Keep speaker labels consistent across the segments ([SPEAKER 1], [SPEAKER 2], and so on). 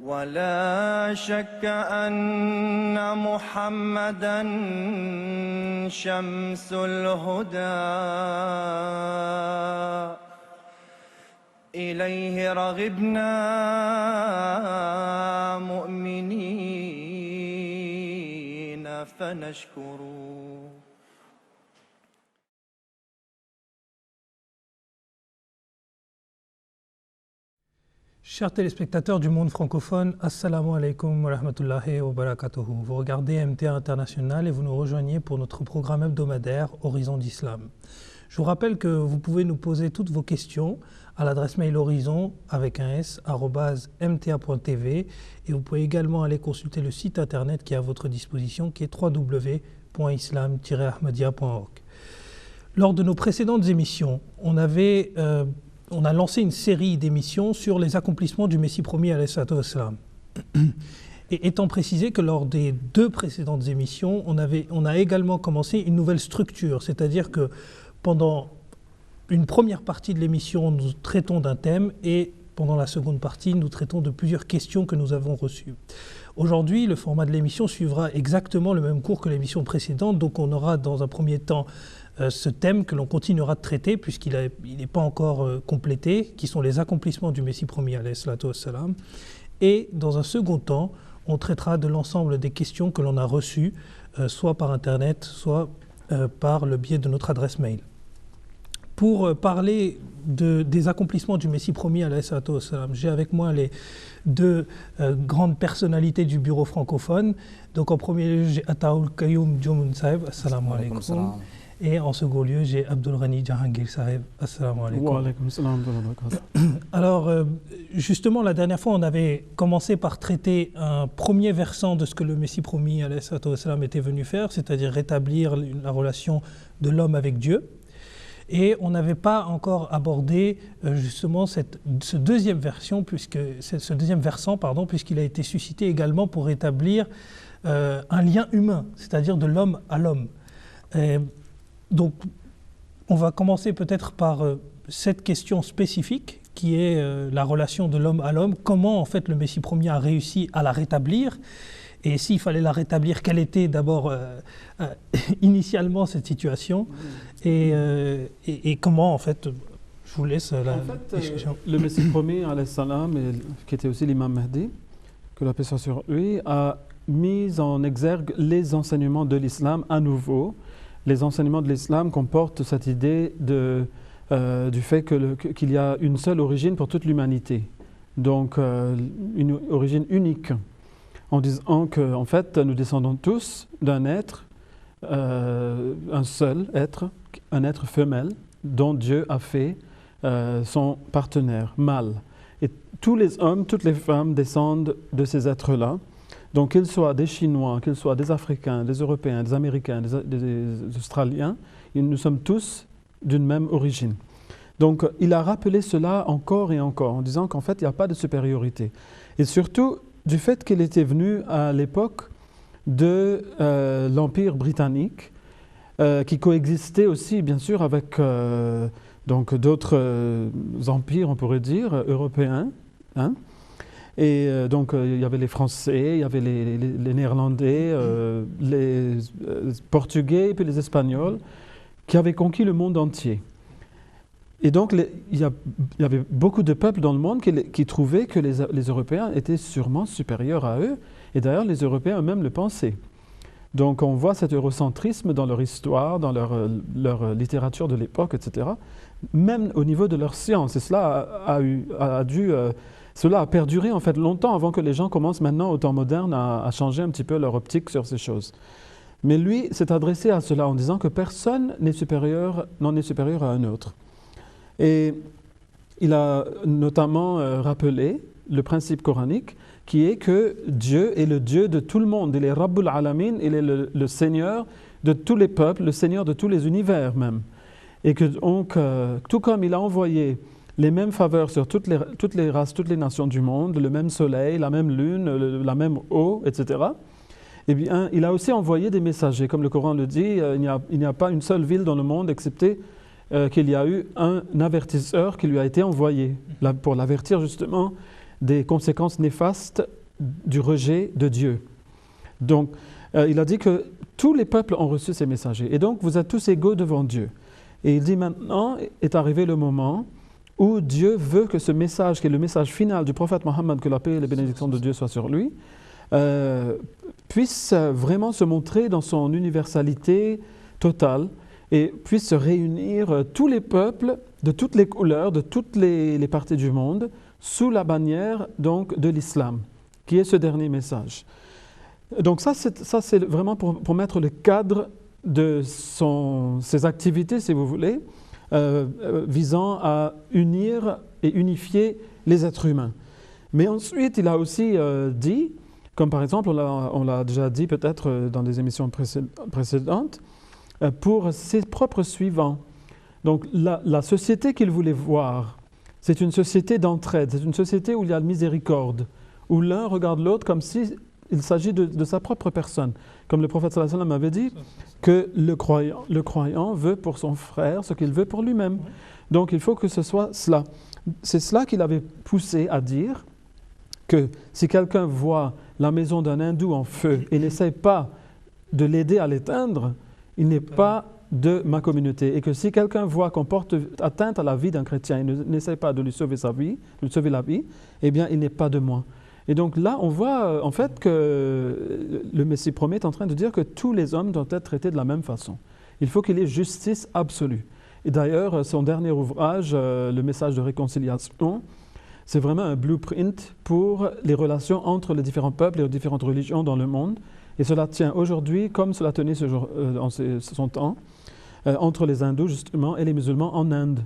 [SPEAKER 1] ولا شك أن محمدًا شمس الهدى إليه رغبنا مؤمنين فنشكره.
[SPEAKER 2] Chers téléspectateurs du monde francophone, Assalamu alaikum wa rahmatullahi wa barakatuhu. Vous regardez MTA International et vous nous rejoignez pour notre programme hebdomadaire Horizon d'Islam. Je vous rappelle que vous pouvez nous poser toutes vos questions à l'adresse mail horizon avec un s @mta.tv et vous pouvez également aller consulter le site internet qui est à votre disposition qui est www.islam-ahmadiyya.org. Lors de nos précédentes émissions, on a lancé une série d'émissions sur les accomplissements du Messie promis alayhi salatu wassalam. Et étant précisé que lors des deux précédentes émissions, on a également commencé une nouvelle structure, c'est-à-dire que pendant une première partie de l'émission, nous traitons d'un thème et pendant la seconde partie, nous traitons de plusieurs questions que nous avons reçues. Aujourd'hui, le format de l'émission suivra exactement le même cours que l'émission précédente, donc on aura dans un premier temps ce thème que l'on continuera de traiter puisqu'il n'est pas encore complété, qui sont les accomplissements du Messie promis alayhi salatu wassalam. Et dans un second temps, on traitera de l'ensemble des questions que l'on a reçues, soit par Internet, soit par le biais de notre adresse mail. Pour parler des accomplissements du Messie promis alayhi salatu wassalam, j'ai avec moi les deux grandes personnalités du bureau francophone. Donc en premier lieu, j'ai Ataoul Kayoum Djomoun Saeb, assalamu alaikum. Et en second lieu, j'ai Abdul Ghani Jahangir Saeb, assalamu alaikum.
[SPEAKER 3] Wa alaikum salam wa barakatuh.
[SPEAKER 2] Alors, justement, la dernière fois, on avait commencé par traiter un premier versant de ce que le Messie promis alayhi salatu wassalam était venu faire, c'est-à-dire rétablir la relation de l'homme avec Dieu. Et on n'avait pas encore abordé justement ce deuxième versant, puisqu'il a été suscité également pour rétablir un lien humain, c'est-à-dire de l'homme à l'homme. Donc, on va commencer peut-être par cette question spécifique qui est la relation de l'homme à l'homme. Comment en fait le Messie promis a réussi à la rétablir? Et s'il fallait la rétablir, quelle était d'abord initialement cette situation et comment en fait, je vous laisse la discussion.
[SPEAKER 3] Le Messie promis alayhi salam, qui était aussi l'imam Mahdi, que la paix soit sur lui, a mis en exergue les enseignements de l'islam à nouveau. Les enseignements de l'islam comportent cette idée du fait qu'il y a une seule origine pour toute l'humanité, donc une origine unique, en disant qu'en fait nous descendons tous d'un être, un seul être, un être femelle, dont Dieu a fait son partenaire, mâle. Et tous les hommes, toutes les femmes descendent de ces êtres-là. Donc qu'ils soient des Chinois, qu'ils soient des Africains, des Européens, des Américains, des Australiens, nous sommes tous d'une même origine. Donc il a rappelé cela encore et encore, en disant qu'en fait il n'y a pas de supériorité. Et surtout du fait qu'il était venu à l'époque de l'Empire britannique, qui coexistait aussi bien sûr avec donc d'autres empires, on pourrait dire, européens, hein. Et donc il y avait les Français, il y avait les Néerlandais, les Portugais et puis les Espagnols qui avaient conquis le monde entier. Et donc il y avait beaucoup de peuples dans le monde qui trouvaient que les Européens étaient sûrement supérieurs à eux. Et d'ailleurs les Européens eux-mêmes le pensaient. Donc on voit cet eurocentrisme dans leur histoire, dans leur littérature de l'époque, etc. Même au niveau de leur science. Et cela cela a perduré en fait longtemps avant que les gens commencent maintenant au temps moderne à changer un petit peu leur optique sur ces choses. Mais lui s'est adressé à cela en disant que personne n'en est supérieur à un autre. Et il a notamment rappelé le principe coranique qui est que Dieu est le Dieu de tout le monde. Il est Rabbul Alamin, il est le Seigneur de tous les peuples, le Seigneur de tous les univers même. Et que donc, tout comme il a envoyé les mêmes faveurs sur toutes les races, toutes les nations du monde, le même soleil, la même lune, la même eau, etc. Eh bien, il a aussi envoyé des messagers. Comme le Coran le dit, il n'y a pas une seule ville dans le monde, excepté qu'il y a eu un avertisseur qui lui a été envoyé pour l'avertir justement des conséquences néfastes du rejet de Dieu. Donc, il a dit que tous les peuples ont reçu ces messagers. Et donc, vous êtes tous égaux devant Dieu. Et il dit maintenant est arrivé le moment où Dieu veut que ce message, qui est le message final du prophète Mohammed, que la paix et les bénédictions de Dieu soient sur lui, puisse vraiment se montrer dans son universalité totale et puisse se réunir tous les peuples de toutes les couleurs, de toutes les parties du monde, sous la bannière donc, de l'islam, qui est ce dernier message. Donc ça c'est vraiment pour mettre le cadre de ses activités, si vous voulez, visant à unir et unifier les êtres humains. Mais ensuite, il a aussi dit, comme par exemple, on l'a déjà dit peut-être dans des émissions précédentes, pour ses propres suivants. Donc la société qu'il voulait voir, c'est une société d'entraide, c'est une société où il y a la miséricorde, où l'un regarde l'autre comme si il s'agit de sa propre personne. Comme le prophète sallallahu alayhi wa sallam avait dit, que le croyant veut pour son frère ce qu'il veut pour lui-même. Donc il faut que ce soit cela. C'est cela qu'il avait poussé à dire que si quelqu'un voit la maison d'un hindou en feu et n'essaie pas de l'aider à l'éteindre, il n'est pas de ma communauté. Et que si quelqu'un voit qu'on porte atteinte à la vie d'un chrétien et n'essaie pas de lui sauver la vie, eh bien il n'est pas de moi. Et donc là, on voit en fait que le Messie promet est en train de dire que tous les hommes doivent être traités de la même façon. Il faut qu'il y ait justice absolue. Et d'ailleurs, son dernier ouvrage, Le message de réconciliation, c'est vraiment un blueprint pour les relations entre les différents peuples et les différentes religions dans le monde. Et cela tient aujourd'hui, comme cela tenait en son temps, entre les hindous justement et les musulmans en Inde.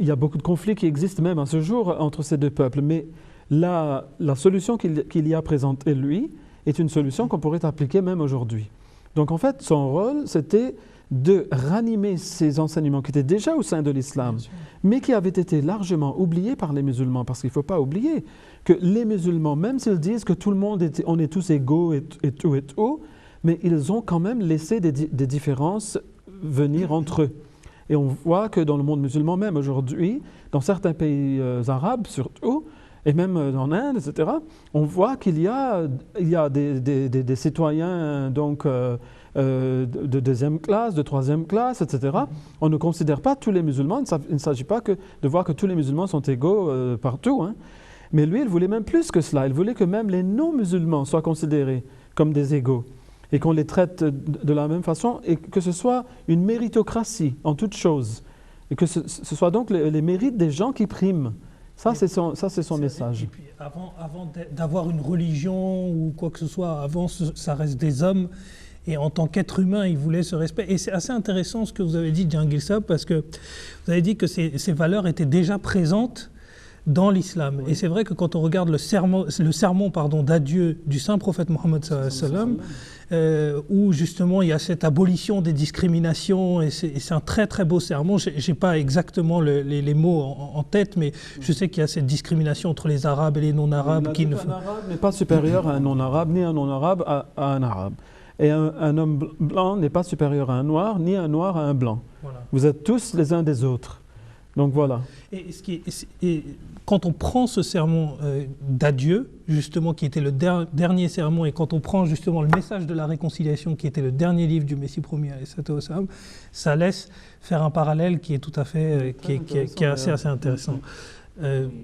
[SPEAKER 3] Il y a beaucoup de conflits qui existent même à ce jour entre ces deux peuples, mais la solution qu'il y a présentée, lui, est une solution qu'on pourrait appliquer même aujourd'hui. Donc en fait, son rôle, c'était de ranimer ces enseignements qui étaient déjà au sein de l'islam, mais qui avaient été largement oubliés par les musulmans, parce qu'il ne faut pas oublier que les musulmans, même s'ils disent que tout le monde on est tous égaux et tout, mais ils ont quand même laissé des différences venir entre eux. Et on voit que dans le monde musulman même aujourd'hui, dans certains pays arabes surtout, et même en Inde, etc., on voit qu'il y a des citoyens donc, de deuxième classe, de troisième classe, etc. On ne considère pas tous les musulmans, il ne s'agit pas de voir que tous les musulmans sont égaux partout. Hein. Mais lui, il voulait même plus que cela. Il voulait que même les non-musulmans soient considérés comme des égaux et qu'on les traite de la même façon et que ce soit une méritocratie en toute chose. Et que ce soit donc les mérites des gens qui priment. Ça, c'est son message.
[SPEAKER 2] Et puis, avant d'avoir une religion ou quoi que ce soit, avant, ça reste des hommes. Et en tant qu'être humain, il voulait ce respect. Et c'est assez intéressant ce que vous avez dit, Djangil Sab, parce que vous avez dit que ces valeurs étaient déjà présentes dans l'islam. Oui. Et c'est vrai que quand on regarde le sermon d'adieu du saint prophète Mohammed sallam, où justement il y a cette abolition des discriminations, et c'est un très très beau sermon. J'ai pas exactement les mots en tête, mais je sais qu'il y a cette discrimination entre les Arabes et les non-Arabes. Un
[SPEAKER 3] arabe n'est pas supérieur à un non-Arabe, ni un non-Arabe à un Arabe. Et un homme blanc n'est pas supérieur à un noir, ni un noir à un blanc. Voilà. Vous êtes tous les uns des autres. Donc voilà.
[SPEAKER 2] Et quand on prend ce sermon d'adieu, justement, qui était le dernier sermon, et quand on prend justement le message de la réconciliation, qui était le dernier livre du Messie promis, ça laisse faire un parallèle qui est tout à fait, qui est assez intéressant.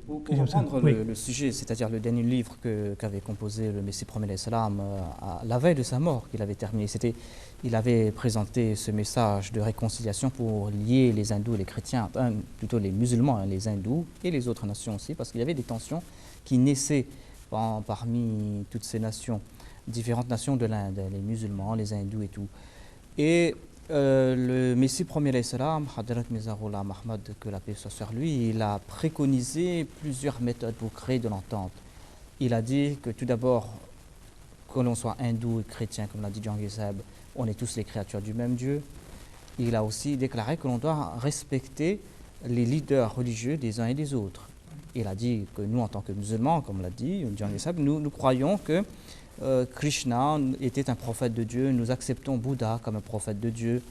[SPEAKER 4] Pour reprendre le sujet, c'est-à-dire le dernier livre qu'avait composé le Messie promis à la veille de sa mort, qu'il avait terminé, il avait présenté ce message de réconciliation pour lier les hindous et les chrétiens, plutôt les musulmans, les hindous et les autres nations aussi, parce qu'il y avait des tensions qui naissaient parmi toutes ces nations, différentes nations de l'Inde, les musulmans, les hindous et tout. Et le Messie premier Hadrat Mizarullah Mahmad, que la paix soit sur lui, il a préconisé plusieurs méthodes pour créer de l'entente. Il a dit que tout d'abord, que l'on soit hindou et chrétien, comme l'a dit Djangil Sab, on est tous les créatures du même Dieu. Il a aussi déclaré que l'on doit respecter les leaders religieux des uns et des autres. Il a dit que nous, en tant que musulmans, comme l'a dit Djangil Sab, nous croyons que Krishna était un prophète de Dieu, nous acceptons Bouddha comme un prophète de Dieu,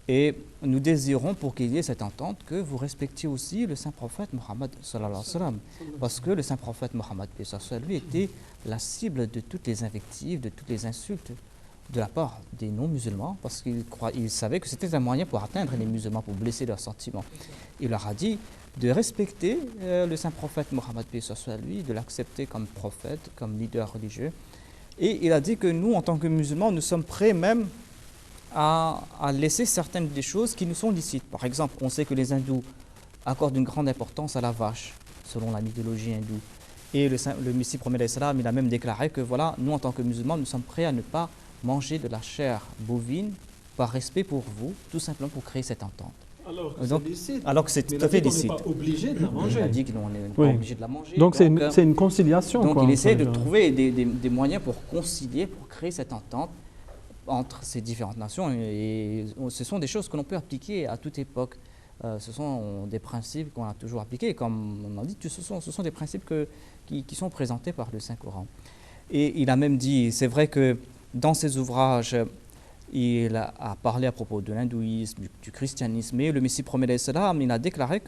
[SPEAKER 4] Et nous désirons, pour qu'il y ait cette entente, que vous respectiez aussi le saint prophète Mohammed sallallahu alayhi wa sallam. Parce que le saint prophète Mohammed, lui, était la cible de toutes les invectives, de toutes les insultes de la part des non-musulmans, parce qu'il savait que c'était un moyen pour atteindre les musulmans, pour blesser leurs sentiments. Il leur a dit de respecter le saint prophète Mohammed, lui, de l'accepter comme prophète, comme leader religieux. Et il a dit que nous, en tant que musulmans, nous sommes prêts même à laisser certaines des choses qui nous sont licites. Par exemple, on sait que les hindous accordent une grande importance à la vache, selon la mythologie hindoue. Et le Messie promet l'Islam, il a même déclaré que voilà, nous, en tant que musulmans, nous sommes prêts à ne pas manger de la chair bovine par respect pour vous, tout simplement pour créer cette entente.
[SPEAKER 3] Alors que c'est
[SPEAKER 4] tout à fait licite.
[SPEAKER 3] On n'est pas obligé de la manger.
[SPEAKER 4] Il a dit qu'on n'est pas obligé de la manger.
[SPEAKER 3] Donc c'est une conciliation.
[SPEAKER 4] Donc
[SPEAKER 3] quoi,
[SPEAKER 4] il essaie de trouver des moyens pour concilier, pour créer cette entente entre ces différentes nations. Et ce sont des choses que l'on peut appliquer à toute époque. Ce sont des principes qu'on a toujours appliqués. Comme on a dit, ce sont des principes qui sont présentés par le Saint-Coran. Et il a même dit, c'est vrai que dans ses ouvrages, il a parlé à propos de l'hindouisme, du christianisme, et le Messie promet l'Islam, il a déclaré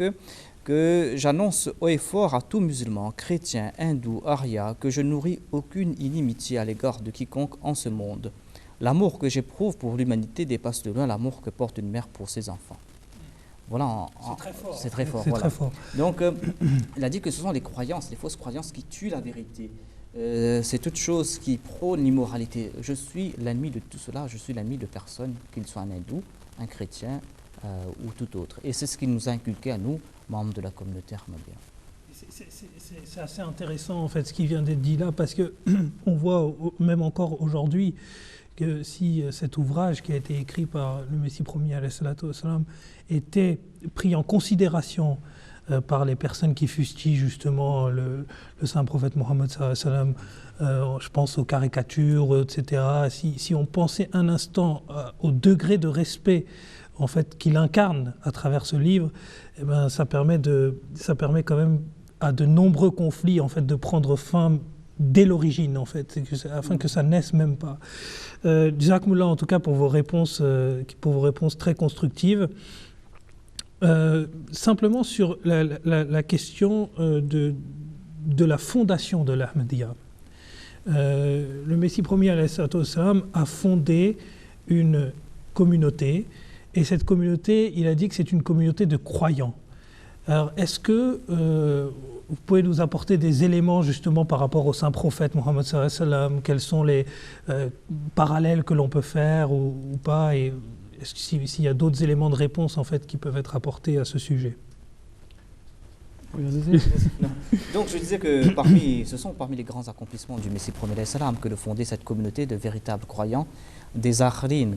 [SPEAKER 4] que j'annonce haut et fort à tout musulman, chrétien, hindou, arya, que je nourris aucune inimitié à l'égard de quiconque en ce monde. L'amour que j'éprouve pour l'humanité dépasse de loin l'amour que porte une mère pour ses enfants. Voilà, c'est très fort. Voilà.
[SPEAKER 2] Très fort.
[SPEAKER 4] Donc, il a dit que ce sont les croyances, les fausses croyances qui tuent la vérité. C'est toute chose qui prône l'immoralité. Je suis l'ennemi de tout cela, je suis l'ennemi de personne, qu'il soit un hindou, un chrétien ou tout autre. Et c'est ce qu'il nous a inculqué à nous, membres de la communauté ahmadiyya.
[SPEAKER 2] C'est assez intéressant en fait ce qui vient d'être dit là, parce que on voit même encore aujourd'hui que si cet ouvrage qui a été écrit par le Messie premier alayhi salatu wassalam était pris en considération par les personnes qui fustigent justement le saint prophète Mohammed sallallahu alayhi wa sallam, je pense aux caricatures, etc. Si on pensait un instant au degré de respect en fait qu'il incarne à travers ce livre, eh ben, ça permet quand même à de nombreux conflits en fait de prendre fin dès l'origine en fait, afin que ça naisse même pas. Jazakumullah en tout cas pour vos réponses très constructives. Simplement sur la question de la fondation de l'Ahmadiyya. Le Messie premier alayhi salatu wassalam a fondé une communauté, et cette communauté, il a dit que c'est une communauté de croyants. Alors, est-ce que vous pouvez nous apporter des éléments justement par rapport au saint prophète Mohammed sallallahu alayhi wa sallam? Quels sont les parallèles que l'on peut faire ou pas? Et est-ce s'il y a d'autres éléments de réponse en fait qui peuvent être apportés à ce sujet?
[SPEAKER 3] Oui, allez-y.
[SPEAKER 4] Donc je disais que ce sont parmi les grands accomplissements du Messie premier alayhi salam que de fonder cette communauté de véritables croyants, des akhrines,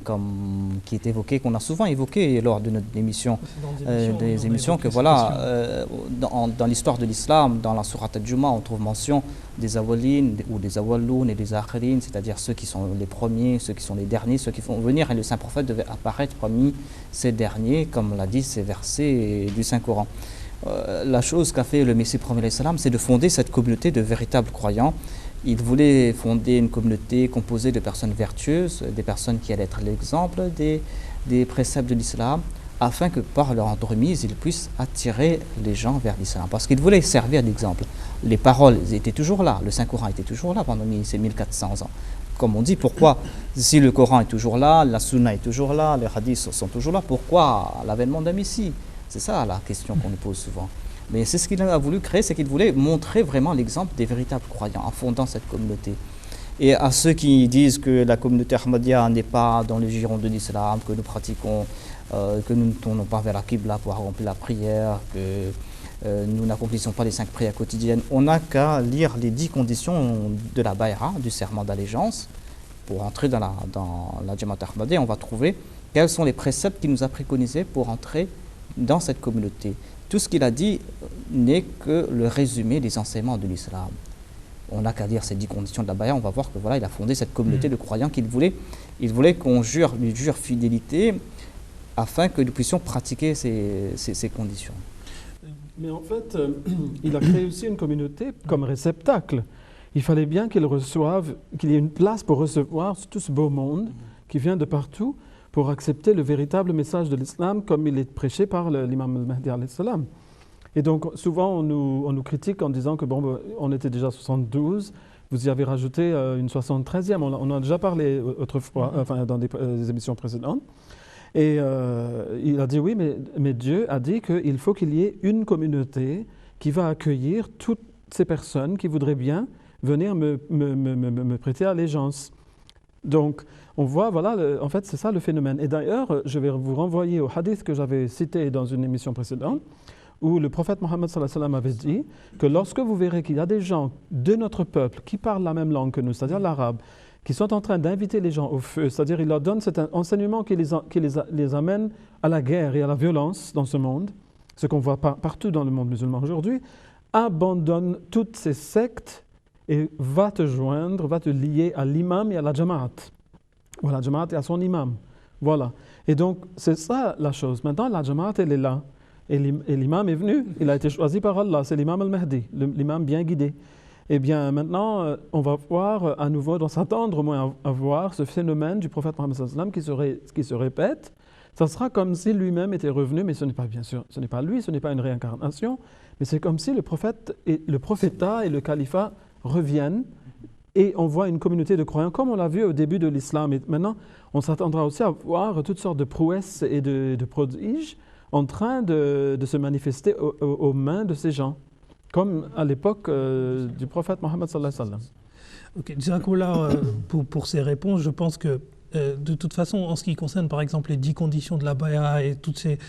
[SPEAKER 4] qui est évoqué, qu'on a souvent évoqué lors de notre émission, des émissions que voilà, dans l'histoire de l'islam, dans la sourate al-Jumu'ah, on trouve mention des awalines ou des awalloun et des akhrines, c'est-à-dire ceux qui sont les premiers, ceux qui sont les derniers, ceux qui vont venir, et le saint prophète devait apparaître parmi ces derniers, comme l'a dit ces versets du Saint-Coran. La chose qu'a fait le Messie premier alayhi salam, c'est de fonder cette communauté de véritables croyants. Il voulait fonder une communauté composée de personnes vertueuses, des personnes qui allaient être l'exemple des préceptes de l'islam, afin que par leur entremise, ils puissent attirer les gens vers l'islam. Parce qu'ils voulaient servir d'exemple. Les paroles étaient toujours là, le Saint-Coran était toujours là pendant ces 1400 ans. Comme on dit, pourquoi, si le Coran est toujours là, la Sunna est toujours là, les hadiths sont toujours là, pourquoi l'avènement d'un Messie? C'est ça la question qu'on nous pose souvent. Mais c'est ce qu'il a voulu créer, c'est qu'il voulait montrer vraiment l'exemple des véritables croyants en fondant cette communauté. Et à ceux qui disent que la communauté ahmadiyya n'est pas dans le giron de l'islam, que nous pratiquons, que nous ne tournons pas vers la Qibla pour accomplir la prière, que nous n'accomplissons pas les 5 prières quotidiennes, on n'a qu'à lire les 10 conditions de la bay'a, du serment d'allégeance, pour entrer dans la Jamaat Ahmadiyya. On va trouver quels sont les préceptes qu'il nous a préconisés pour entrer dans cette communauté. Tout ce qu'il a dit n'est que le résumé des enseignements de l'islam. On n'a qu'à lire ces 10 conditions de la bay'a, on va voir que voilà, il a fondé cette communauté de croyants qu'il voulait. Il voulait qu'on lui jure fidélité afin que nous puissions pratiquer ces conditions.
[SPEAKER 3] Mais en fait, il a créé aussi une communauté comme réceptacle. Il fallait bien qu'il y ait une place pour recevoir tout ce beau monde qui vient de partout, pour accepter le véritable message de l'islam comme il est prêché par l'imam al-Mahdi alayhi salam. Et donc souvent on nous critique en disant que bon, on était déjà 72, vous y avez rajouté une 73e, on en a déjà parlé autrefois, enfin dans des émissions précédentes. Et il a dit oui, mais Dieu a dit qu'il faut qu'il y ait une communauté qui va accueillir toutes ces personnes qui voudraient bien venir me prêter allégeance. Donc, on voit, voilà, en fait, c'est ça le phénomène. Et d'ailleurs, je vais vous renvoyer au hadith que j'avais cité dans une émission précédente, où le prophète Mohammed sallallahu alayhi wa sallam avait dit que lorsque vous verrez qu'il y a des gens de notre peuple qui parlent la même langue que nous, c'est-à-dire l'arabe, qui sont en train d'inviter les gens au feu, c'est-à-dire ils leur donnent cet enseignement qui les amène à la guerre et à la violence dans ce monde, ce qu'on voit partout dans le monde musulman aujourd'hui, abandonne toutes ces sectes et va te joindre, va te lier à l'imam et à la jama'at. Voilà, la jama'at et à son imam. Voilà. Et donc, c'est ça la chose. Maintenant, la jama'at, elle est là. Et l'imam est venu, il a été choisi par Allah, c'est l'imam al-Mahdi, l'imam bien guidé. Eh bien, maintenant, on va voir à nouveau, on doit s'attendre au moins à voir ce phénomène du prophète Mohammed sallallahu alayhi wa sallam qui se répète. Ça sera comme si lui-même était revenu, mais ce n'est pas, bien sûr, ce n'est pas lui, ce n'est pas une réincarnation, mais c'est comme si le prophétat et le califat reviennent et on voit une communauté de croyants, comme on l'a vu au début de l'islam. Et maintenant, on s'attendra aussi à voir toutes sortes de prouesses et de prodiges en train de se manifester aux mains de ces gens, comme à l'époque du prophète Mohammed sallallahu alayhi wa sallam.
[SPEAKER 2] Ok, Jazakallah pour ces réponses. Je pense que de toute façon, en ce qui concerne par exemple les 10 conditions de la Bay'a et toutes ces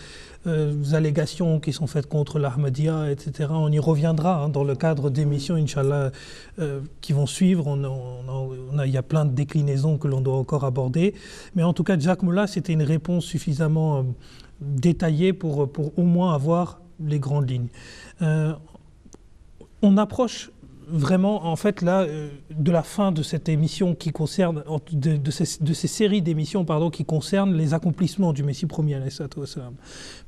[SPEAKER 2] allégations qui sont faites contre l'Ahmadiyya, etc., on y reviendra dans le cadre d'émissions, Inch'Allah, qui vont suivre. Il y a plein de déclinaisons que l'on doit encore aborder. Mais en tout cas, Jazakallah, c'était une réponse suffisamment détaillée pour au moins avoir les grandes lignes. On approche vraiment, en fait, là, de la fin de cette émission qui concerne, de ces séries d'émissions, pardon, qui concernent les accomplissements du Messie premier, alayhi salatu wassalam.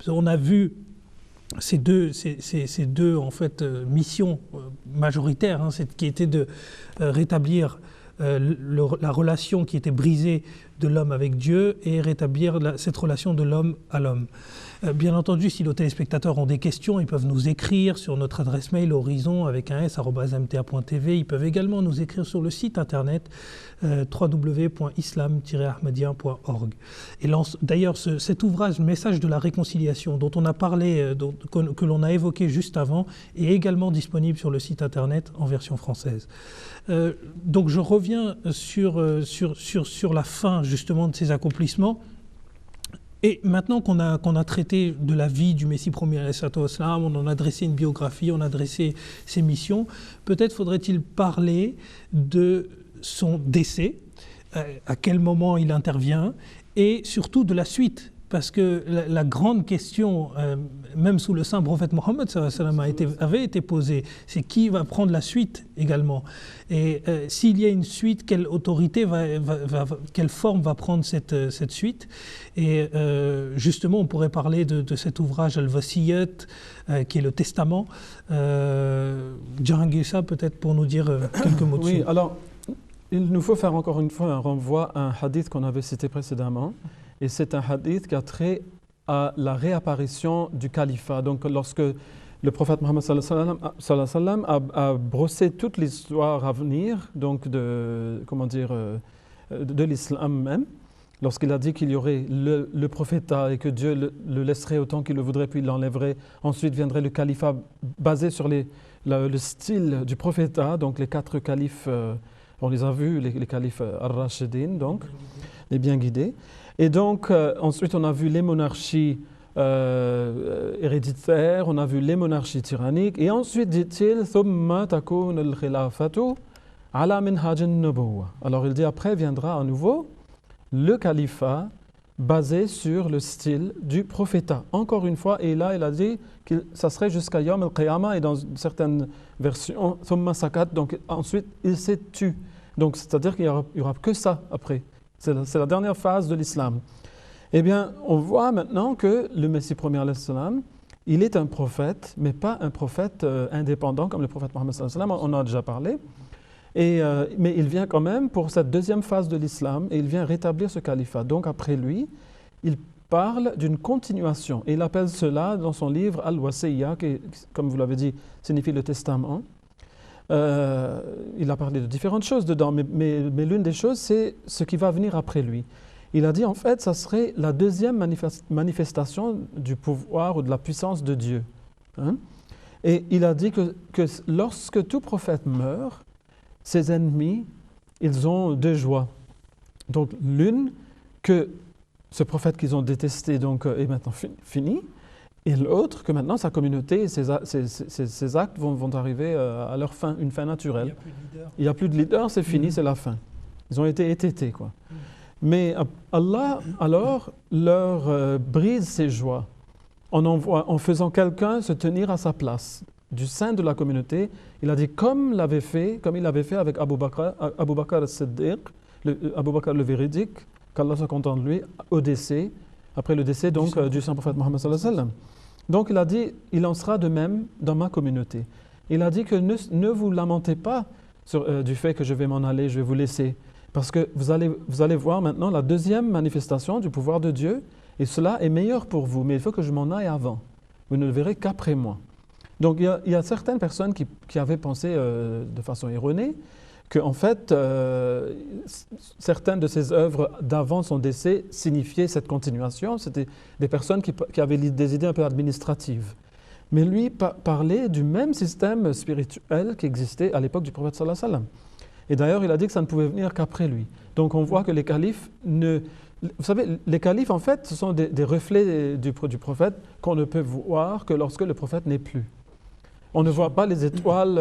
[SPEAKER 2] On a vu ces deux en fait, missions majoritaires, qui étaient de rétablir la relation qui était brisée de l'homme avec Dieu et rétablir cette relation de l'homme à l'homme. Bien entendu, si nos téléspectateurs ont des questions, ils peuvent nous écrire sur notre adresse mail horizon avec un s@mta.tv. Ils peuvent également nous écrire sur le site internet www.islam-ahmadiyya.org. Et d'ailleurs, cet ouvrage Message de la réconciliation dont on a parlé, que l'on a évoqué juste avant, est également disponible sur le site internet en version française. Donc je reviens sur la fin justement de ces accomplissements. Et maintenant qu'on a traité de la vie du Messie premier, alayhi salatu wassalam, on en a dressé une biographie, on a dressé ses missions, peut-être faudrait-il parler de son décès, à quel moment il intervient, et surtout de la suite. Parce que la grande question, même sous le saint prophète Mohammed avait été posée, c'est qui va prendre la suite également. Et s'il y a une suite, quelle autorité quelle forme va prendre cette suite. Et justement, on pourrait parler de cet ouvrage Al-Wasiyat, qui est le testament. Djahangir, peut-être pour nous dire quelques mots dessus.
[SPEAKER 3] Oui, alors, il nous faut faire encore une fois un renvoi à un hadith qu'on avait cité précédemment. Et c'est un hadith qui a trait à la réapparition du califat. Donc, lorsque le prophète Mohammed sallallahu alayhi wa sallam a brossé toute l'histoire à venir, donc de l'islam même, lorsqu'il a dit qu'il y aurait le prophétat et que Dieu le laisserait autant qu'il le voudrait, puis il l'enlèverait. Ensuite viendrait le califat basé sur le style du prophétat, donc les 4 califes, on les a vus, les califes ar-Rashidin, donc les bien guidés. Et donc, ensuite, on a vu les monarchies héréditaires, on a vu les monarchies tyranniques, et ensuite, dit-il, ثُمَّ تَكُونُ الْخِلَافَةُ عَلَى مِنْهَاجِ النُّبُوَّةِ. Alors, il dit, après viendra à nouveau le califat basé sur le style du prophétat. Encore une fois, et là, il a dit que ça serait jusqu'à Yom al-Qiyamah, et dans certaines versions, ثُمَّ سَكَتْ, donc ensuite, il s'est tu. Donc, c'est-à-dire qu'il n'y aura que ça après. C'est la dernière phase de l'islam. Eh bien, on voit maintenant que le Messie premier, alayhi salam, il est un prophète, mais pas un prophète indépendant comme le prophète Mohammed sallallahu alayhi wa sallam, on en a déjà parlé. Mais il vient quand même pour cette deuxième phase de l'islam et il vient rétablir ce califat. Donc après lui, il parle d'une continuation. Et il appelle cela dans son livre Al-Wasiyya, qui, comme vous l'avez dit, signifie le testament. Il a parlé de différentes choses dedans, mais l'une des choses, c'est ce qui va venir après lui. Il a dit, en fait, ça serait la deuxième manifestation du pouvoir ou de la puissance de Dieu. Hein? Et il a dit que lorsque tout prophète meurt, ses ennemis, ils ont deux joies. Donc, l'une, que ce prophète qu'ils ont détesté donc, est maintenant fini, et l'autre, que maintenant sa communauté, ses actes vont arriver à leur fin, une fin naturelle. Il n'y a plus de leader, c'est fini, c'est la fin. Ils ont été étêtés, quoi. Mais Allah, alors, leur brise ses joies en faisant quelqu'un se tenir à sa place. Du sein de la communauté, il a dit comme il avait fait avec Abu Bakr al-Siddiq, Abu Bakr le véridique, qu'Allah soit content de lui, au décès, après le décès donc du saint prophète Mohammed sallallahu alayhi wa sallam. Donc il a dit, il en sera de même dans ma communauté. Il a dit que ne vous lamentez pas du fait que je vais m'en aller, je vais vous laisser, parce que vous allez voir maintenant la deuxième manifestation du pouvoir de Dieu, et cela est meilleur pour vous, mais il faut que je m'en aille avant. Vous ne le verrez qu'après moi. Donc il y a certaines personnes qui avaient pensé de façon erronée qu'en fait, certaines de ces œuvres d'avant son décès signifiaient cette continuation. C'était des personnes qui avaient des idées un peu administratives. Mais lui parlait du même système spirituel qui existait à l'époque du prophète sallallahu alayhi wa sallam. Et d'ailleurs, il a dit que ça ne pouvait venir qu'après lui. Donc on voit que les califes Vous savez, les califes, en fait, ce sont des reflets du prophète qu'on ne peut voir que lorsque le prophète n'est plus. On ne voit pas les étoiles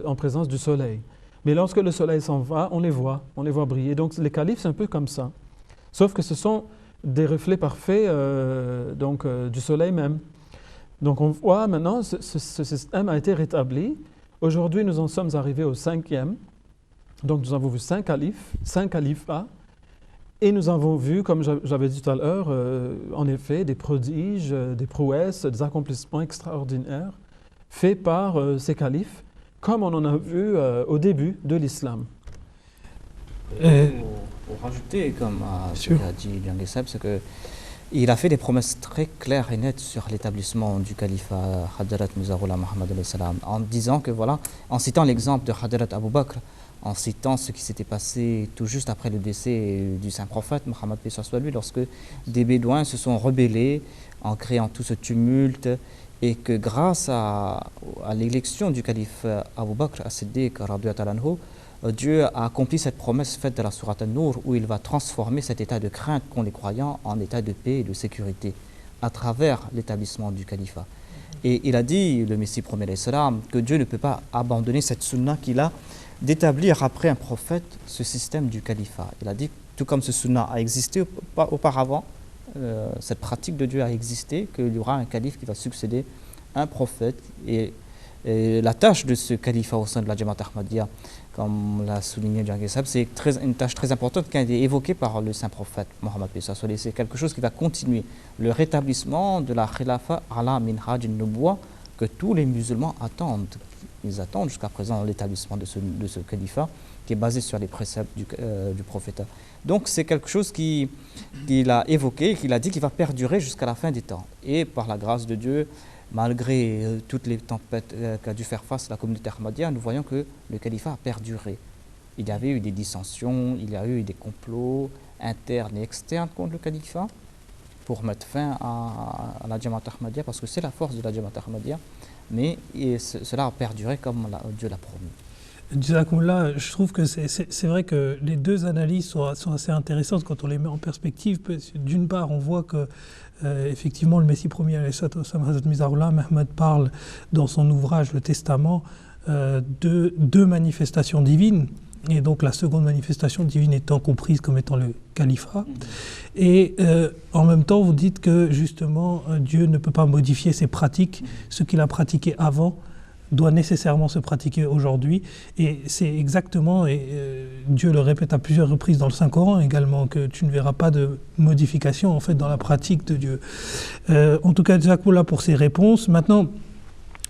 [SPEAKER 3] en présence du soleil. Mais lorsque le soleil s'en va, on les voit briller. Donc les califes, c'est un peu comme ça. Sauf que ce sont des reflets parfaits du soleil même. Donc on voit maintenant, ce système a été rétabli. Aujourd'hui, nous en sommes arrivés au 5e. Donc nous avons vu 5 califats. Et nous avons vu, comme j'avais dit tout à l'heure, en effet, des prodiges, des prouesses, des accomplissements extraordinaires faits par ces califes, comme on en a vu au début de l'islam.
[SPEAKER 4] Pour rajouter, comme ce qu'a dit Liang Gesab, c'est qu'il a fait des promesses très claires et nettes sur l'établissement du califat Hadrat Mizarullah Muhammad en disant que voilà, en citant l'exemple de Hadrat Abu Bakr, en citant ce qui s'était passé tout juste après le décès du saint prophète Mohammed paix soit lui, lorsque des bédouins se sont rebellés en créant tout ce tumulte, et que grâce à l'élection du calife Abu Bakr as-Siddiq radhiyallahu anhu, Dieu a accompli cette promesse faite de la sourate An-Nur, où il va transformer cet état de crainte qu'ont les croyants en état de paix et de sécurité à travers l'établissement du califat. Et il a dit, le Messie premier l'Islam, que Dieu ne peut pas abandonner cette sunna qu'il a d'établir après un prophète ce système du califat. Il a dit, tout comme ce sunna a existé auparavant, cette pratique de Dieu a existé, qu'il y aura un calife qui va succéder un prophète. Et la tâche de ce califat au sein de la Jamaat Ahmadiyya, comme l'a souligné Liang Gesab, c'est une tâche très importante qui a été évoquée par le saint prophète Mohammed paix soit lui. C'est quelque chose qui va continuer, le rétablissement de la khilafa ala minhaj an-nubuwah que tous les musulmans attendent. Ils attendent jusqu'à présent l'établissement de ce califat qui est basé sur les préceptes du prophète. Donc c'est quelque chose qu'il a évoqué, qu'il a dit qu'il va perdurer jusqu'à la fin des temps. Et par la grâce de Dieu, malgré toutes les tempêtes qu'a dû faire face la communauté ahmadiyya, nous voyons que le califat a perduré. Il y avait eu des dissensions, il y a eu des complots internes et externes contre le califat pour mettre fin à la Jamaat Ahmadiyya, parce que c'est la force de la Jamaat Ahmadiyya, mais cela a perduré comme Dieu l'a promis.
[SPEAKER 2] Jazakumullah, je trouve que c'est vrai que les deux analyses sont assez intéressantes quand on les met en perspective. D'une part, on voit que effectivement le Messie premier Hazrat Mizarullah Muhammad parle dans son ouvrage Le Testament de deux manifestations divines, et donc la seconde manifestation divine étant comprise comme étant le califat. Et en même temps, vous dites que justement Dieu ne peut pas modifier ses pratiques, ce qu'il a pratiqué avant doit nécessairement se pratiquer aujourd'hui. Et c'est exactement, et Dieu le répète à plusieurs reprises dans le Saint-Coran également, que tu ne verras pas de modification en fait dans la pratique de Dieu. En tout cas, jazakallah pour ces réponses. Maintenant,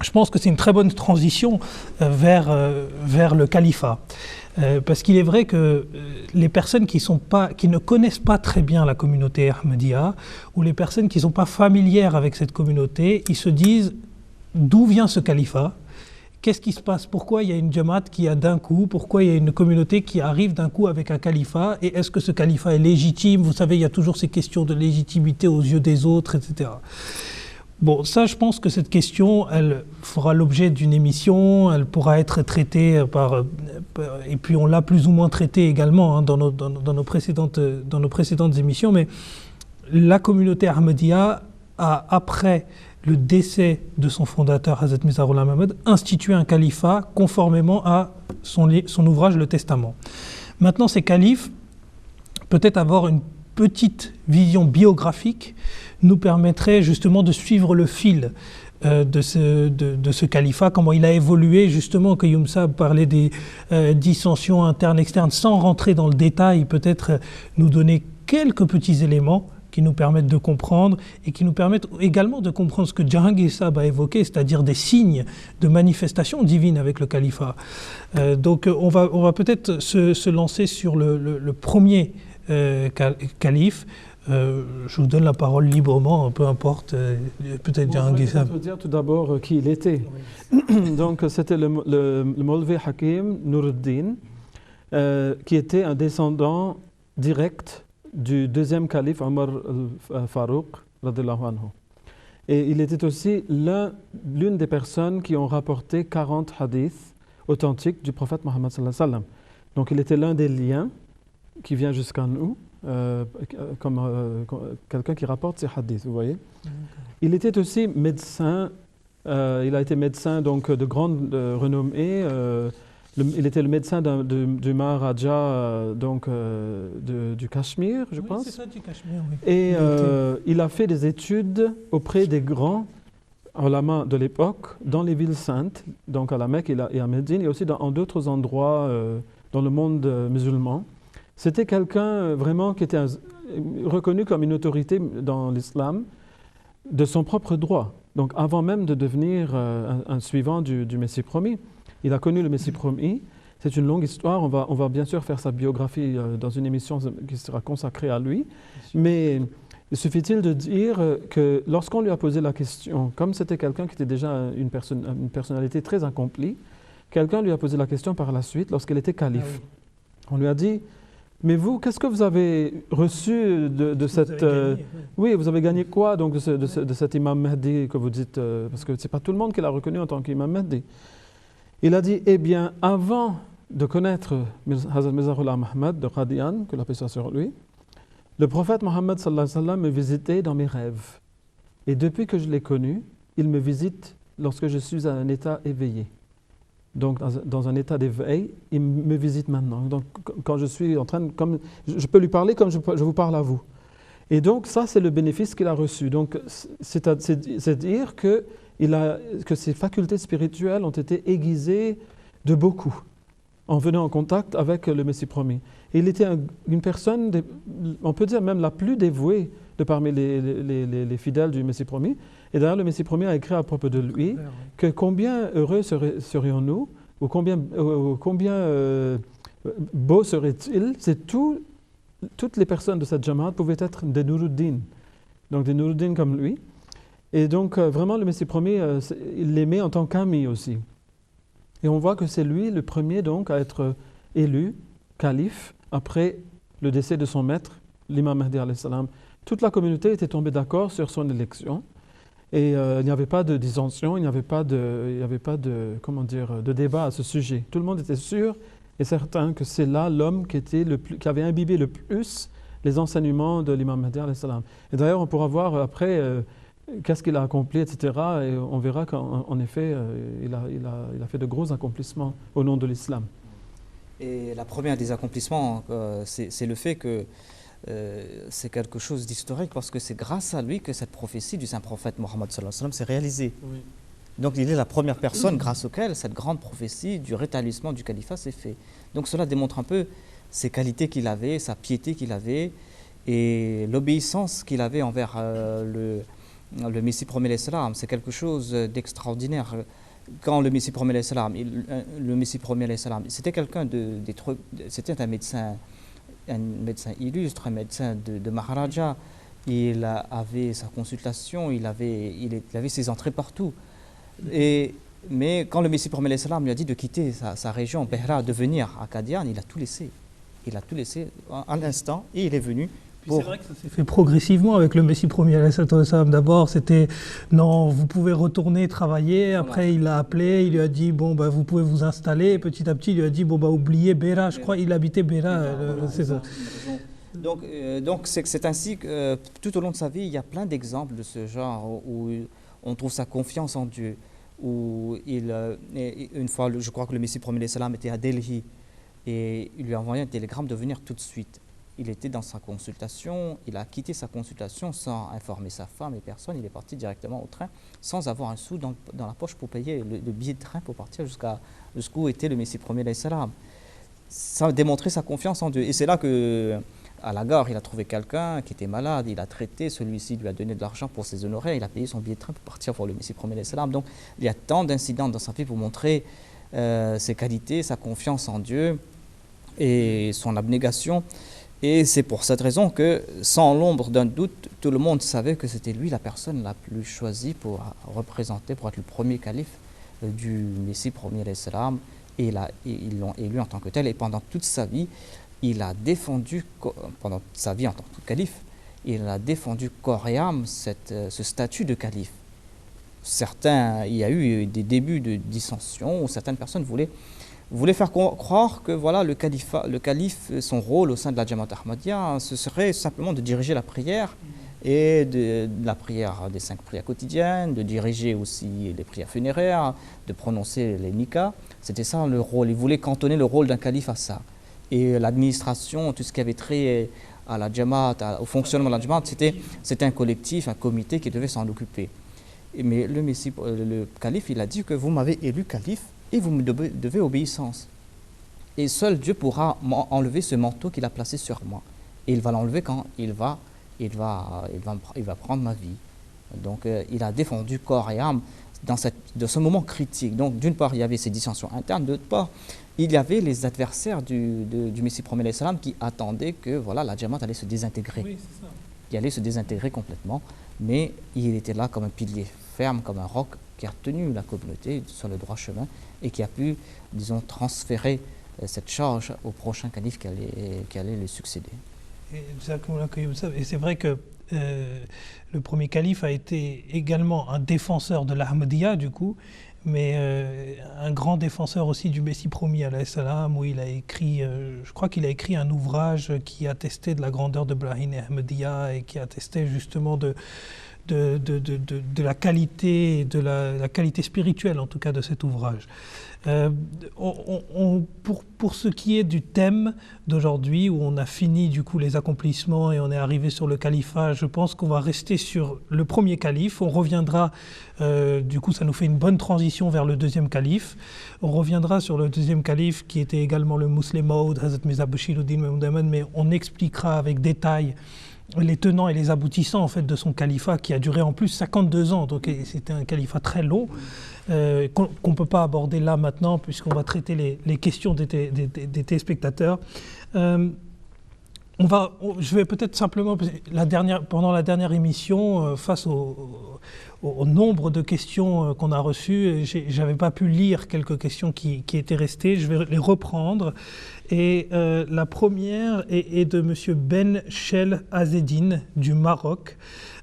[SPEAKER 2] je pense que c'est une très bonne transition vers le califat. Parce qu'il est vrai que les personnes qui ne connaissent pas très bien la communauté Ahmadiyya, ou les personnes qui ne sont pas familières avec cette communauté, ils se disent d'où vient ce califat ? Qu'est-ce qui se passe ? Pourquoi il y a une jamaat qui a d'un coup ? Pourquoi il y a une communauté qui arrive d'un coup avec un califat ? Et est-ce que ce califat est légitime ? Vous savez, il y a toujours ces questions de légitimité aux yeux des autres, etc. Bon, ça, je pense que cette question, elle fera l'objet d'une émission, elle pourra être traitée et puis on l'a plus ou moins traitée également dans nos précédentes émissions, mais la communauté Ahmadiyya a, après le décès de son fondateur, Hazrat Mirza Ghulam Ahmad, institué un califat conformément à son ouvrage Le Testament. Maintenant, ces califes, peut-être avoir une petite vision biographique, nous permettrait justement de suivre le fil de ce califat, comment il a évolué. Justement, Qayyum Sahb parlait des dissensions internes, externes, sans rentrer dans le détail, peut-être nous donner quelques petits éléments qui nous permettent de comprendre et qui nous permettent également de comprendre ce que Jahangir Sahb a évoqué, c'est-à-dire des signes de manifestation divine avec le califat. Donc on va peut-être se lancer sur le premier calife. Je vous donne la parole librement, peu importe, peut-être Jahangir Sahb.
[SPEAKER 3] Je veux dire tout d'abord qui il était. Oui. Donc c'était le Maulvi Hakim Nuruddin, qui était un descendant direct du deuxième calife Omar al-Farouq radhiyallahu anhu. Et il était aussi l'une des personnes qui ont rapporté 40 hadiths authentiques du prophète Mohammed sallallahu alayhi wa sallam. Donc il était l'un des liens qui vient jusqu'à nous, comme quelqu'un qui rapporte ces hadiths, vous voyez. Il était aussi médecin, il a été médecin donc, de grande renommée. Il était le médecin du Maharaja du Cachemire, je pense.
[SPEAKER 2] Oui, c'est ça, du Cachemire, oui.
[SPEAKER 3] Et il a fait des études auprès des grands ulama de l'époque, dans les villes saintes, donc à la Mecque et à Médine, et aussi en d'autres endroits dans le monde musulman. C'était quelqu'un vraiment qui était reconnu comme une autorité dans l'islam de son propre droit. Donc avant même de devenir un suivant du Messie promis. Il a connu le Messie promis. C'est une longue histoire. On va bien sûr faire sa biographie dans une émission qui sera consacrée à lui. Mais il suffit-il de dire que lorsqu'on lui a posé la question, comme c'était quelqu'un qui était déjà une personnalité très accomplie, quelqu'un lui a posé la question par la suite lorsqu'il était calife. On lui a dit, mais vous, qu'est-ce que vous avez reçu de cette... Oui, vous avez gagné quoi donc, de cet imam Mahdi que vous dites parce que ce n'est pas tout le monde qui l'a reconnu en tant qu'imam Mahdi. Il a dit, eh bien, avant de connaître Hazrat Mirza Ghulam Ahmad de Qadian, que la paix soit sur lui, le prophète Mohammed sallallahu alayhi wa sallam me visitait dans mes rêves. Et depuis que je l'ai connu, il me visite lorsque je suis à un état éveillé. Donc, dans un état d'éveil, il me visite maintenant. Donc, quand je suis en train de... je peux lui parler comme je vous parle à vous. Et donc, ça, c'est le bénéfice qu'il a reçu. Donc, c'est dire que ses facultés spirituelles ont été aiguisées de beaucoup en venant en contact avec le Messie promis. Et il était une personne, on peut dire même la plus dévouée de parmi les fidèles du Messie promis. Et d'ailleurs, le Messie promis a écrit à propos de lui que combien heureux serions-nous, ou combien beau serait-il, c'est toutes les personnes de cette jamaat pouvaient être des Nuruddin, donc des Nuruddin comme lui. Et donc, vraiment, le Messie promis, il l'aimait en tant qu'ami aussi. Et on voit que c'est lui le premier donc à être élu calife après le décès de son maître, l'imam Mahdi alayhi salam. Toute la communauté était tombée d'accord sur son élection. Et il n'y avait pas de dissension, il n'y avait pas de débat à ce sujet. Tout le monde était sûr et certain que c'est là l'homme qui avait imbibé le plus les enseignements de l'imam Mahdi alayhi salam. Et d'ailleurs, on pourra voir après qu'est-ce qu'il a accompli, etc. Et on verra qu'en effet, il a fait de gros accomplissements au nom de l'islam.
[SPEAKER 4] Et la première des accomplissements, c'est le fait que c'est quelque chose d'historique parce que c'est grâce à lui que cette prophétie du saint prophète Mohammed sallallahu alayhi wa sallam s'est réalisée. Oui. Donc il est la première personne grâce auquel cette grande prophétie du rétablissement du califat s'est faite. Donc cela démontre un peu ses qualités qu'il avait, sa piété qu'il avait et l'obéissance qu'il avait envers le Messie premier l'Islam, c'est quelque chose d'extraordinaire. Quand le Messie premier l'Islam, c'était quelqu'un c'était un médecin illustre, un médecin de Maharaja. Il avait sa consultation, il avait ses entrées partout. Mais quand le Messie premier l'Islam lui a dit de quitter sa région, Behra, de venir à Qadian, il a tout laissé. Il a tout laissé à l'instant et il est venu.
[SPEAKER 2] C'est vrai que ça s'est fait progressivement avec le Messie premier. D'abord, c'était non, vous pouvez retourner travailler. Après, il l'a appelé, il lui a dit bon, bah, vous pouvez vous installer. Et petit à petit, il lui a dit bon, bah, oubliez Béra. Je crois qu'il habitait Béra. C'est ça.
[SPEAKER 4] Donc c'est ainsi que tout au long de sa vie, il y a plein d'exemples de ce genre où on trouve sa confiance en Dieu. Où une fois, je crois que le Messie premier l'Islam était à Delhi et il lui a envoyé un télégramme de venir tout de suite. Il était dans sa consultation, il a quitté sa consultation sans informer sa femme et personne. Il est parti directement au train sans avoir un sou dans la poche pour payer le billet de train pour partir jusqu'où était le Messie premier l'Islam. Ça a démontré sa confiance en Dieu. Et c'est là que, à la gare, il a trouvé quelqu'un qui était malade, il a traité, celui-ci lui a donné de l'argent pour ses honoraires, il a payé son billet de train pour partir voir le Messie premier l'Islam. Donc il y a tant d'incidents dans sa vie pour montrer ses qualités, sa confiance en Dieu et son abnégation. Et c'est pour cette raison que, sans l'ombre d'un doute, tout le monde savait que c'était lui la personne la plus choisie pour représenter, pour être le premier calife du Messie premier l'Islam. Et ils l'ont élu en tant que tel. Et pendant toute sa vie, il a défendu, pendant sa vie en tant que calife, il a défendu corps et âme ce statut de calife. Il y a eu des débuts de dissension où certaines personnes voulaient faire croire que voilà, le calife, son rôle au sein de la Jamaat Ahmadiyya, ce serait simplement de diriger la prière et de la prière des 5 prières quotidiennes, de diriger aussi les prières funéraires, de prononcer les nikas. C'était ça le rôle. Il voulait cantonner le rôle d'un calife à ça. Et l'administration, tout ce qui avait trait à la Jamaat, au fonctionnement de la Jamaat, c'était un collectif, un comité qui devait s'en occuper. Mais le calife, il a dit que vous m'avez élu calife et vous me devez obéissance. Et seul Dieu pourra enlever ce manteau qu'il a placé sur moi. Et il va l'enlever quand il va prendre ma vie. Donc il a défendu corps et âme dans ce moment critique. Donc d'une part, il y avait ces dissensions internes, d'autre part, il y avait les adversaires du Messie premier l'Islam qui attendaient que voilà, la Jamaat allait se désintégrer.
[SPEAKER 2] Oui, c'est ça.
[SPEAKER 4] Il allait se désintégrer complètement, mais il était là comme un pilier ferme, comme un roc qui a tenu la communauté sur le droit chemin et qui a pu, disons, transférer cette charge au prochain calife qui allait le succéder.
[SPEAKER 2] Et c'est vrai que le premier calife a été également un défenseur de l'Ahmadiyya, du coup, mais un grand défenseur aussi du Messie premier alayhi salam, où il a écrit, je crois qu'il a écrit un ouvrage qui attestait de la grandeur de Brahim Ahmadiyya et qui attestait justement de la qualité, de la qualité spirituelle en tout cas de cet ouvrage. Pour ce qui est du thème d'aujourd'hui, où on a fini du coup les accomplissements et on est arrivé sur le califat, je pense qu'on va rester sur le premier calife. On reviendra, du coup ça nous fait une bonne transition vers le deuxième calife. On reviendra sur le deuxième calife qui était également le Muslim Maud, Hazrat Mirza Bashiruddin Mahmoud Ahmad, mais on expliquera avec détail les tenants et les aboutissants en fait de son califat qui a duré en plus 52 ans, donc c'était un califat très long qu'on ne peut pas aborder là maintenant puisqu'on va traiter les questions des téléspectateurs. Je vais peut-être simplement, pendant la dernière émission, face au nombre de questions qu'on a reçues, je n'avais pas pu lire quelques questions qui étaient restées, je vais les reprendre. Et la première est de M. Ben Shel Azedine du Maroc.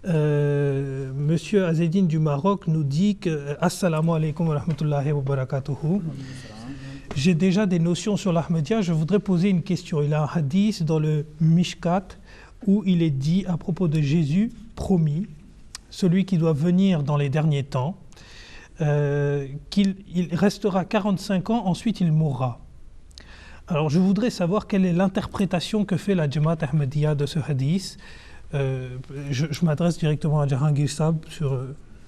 [SPEAKER 2] Monsieur Azedine du Maroc nous dit que « Assalamu alaikum wa rahmatullahi wa barakatuhu ». J'ai déjà des notions sur l'Ahmadiyya, je voudrais poser une question. Il y a un hadith dans le Mishkat où il est dit à propos de Jésus promis, celui qui doit venir dans les derniers temps, qu'il restera 45 ans, ensuite il mourra. Alors je voudrais savoir quelle est l'interprétation que fait la Jamaat Ahmadiyya de ce hadith. Je m'adresse directement à Jahangir Sab sur...